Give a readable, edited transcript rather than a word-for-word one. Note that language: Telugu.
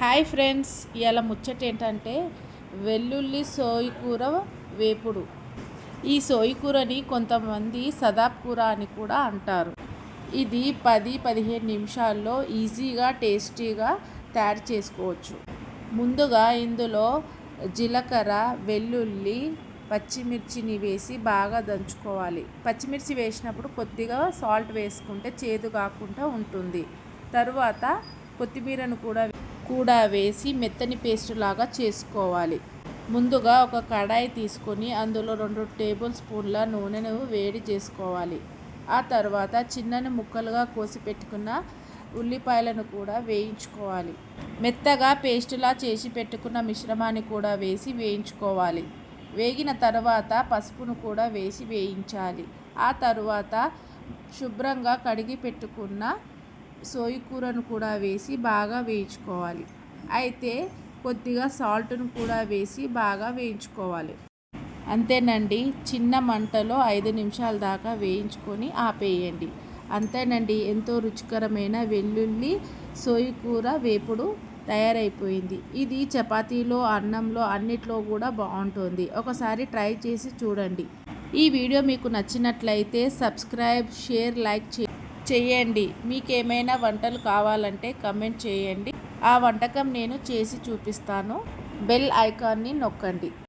హాయ్ ఫ్రెండ్స్, ఇవాళ ముచ్చట ఏంటంటే వెల్లుల్లి సోయి కూర వేపుడు. ఈ సోయి కూరని కొంతమంది సదాబ్ కూర అని కూడా అంటారు. ఇది 10-15 నిమిషాల్లో ఈజీగా టేస్టీగా తయారు చేసుకోవచ్చు. ముందుగా ఇందులో జీలకర్ర, వెల్లుల్లి, పచ్చిమిర్చిని వేసి బాగా దంచుకోవాలి. పచ్చిమిర్చి వేసినప్పుడు కొద్దిగా సాల్ట్ వేసుకుంటే చేదు కాకుండా ఉంటుంది. తరువాత కొత్తిమీరను కూడా వేసి మెత్తని పేస్ట్ లాగా చేసుకోవాలి. ముందుగా ఒక కడాయి తీసుకొని అందులో 2 టేబుల్ స్పూన్ల నూనెను వేడి చేసుకోవాలి. ఆ తర్వాత చిన్న ముక్కలుగా కోసి పెట్టుకున్న ఉల్లిపాయలను కూడా వేయించుకోవాలి. మెత్తగా పేస్టులా చేసి పెట్టుకున్న మిశ్రమాన్ని కూడా వేసి వేయించుకోవాలి. వేగిన తర్వాత పసుపును కూడా వేసి వేయించాలి. ఆ తర్వాత శుభ్రంగా కడిగి పెట్టుకున్న సోయి కూరను కూడా వేసి బాగా వేయించుకోవాలి. అయితే కొద్దిగా సాల్ట్ను కూడా వేసి బాగా వేయించుకోవాలి. అంతేనండి, చిన్న మంటలో 5 నిమిషాల దాకా వేయించుకొని ఆపేయండి. అంతేనండి, ఎంతో రుచికరమైన వెల్లుల్లి సోయి కూర వేపుడు తయారైపోయింది. ఇది చపాతీలో, అన్నంలో అన్నిట్లో కూడా బాగుంటుంది. ఒకసారి ట్రై చేసి చూడండి. ఈ వీడియో మీకు నచ్చినట్లయితే సబ్స్క్రైబ్, షేర్, లైక్ చేయండి. మీకేమైనా వంటలు కావాలంటే కమెంట్ చేయండి. ఆ వంటకం నేను చేసి చూపిస్తాను. బెల్ ఐకాన్ని నొక్కండి.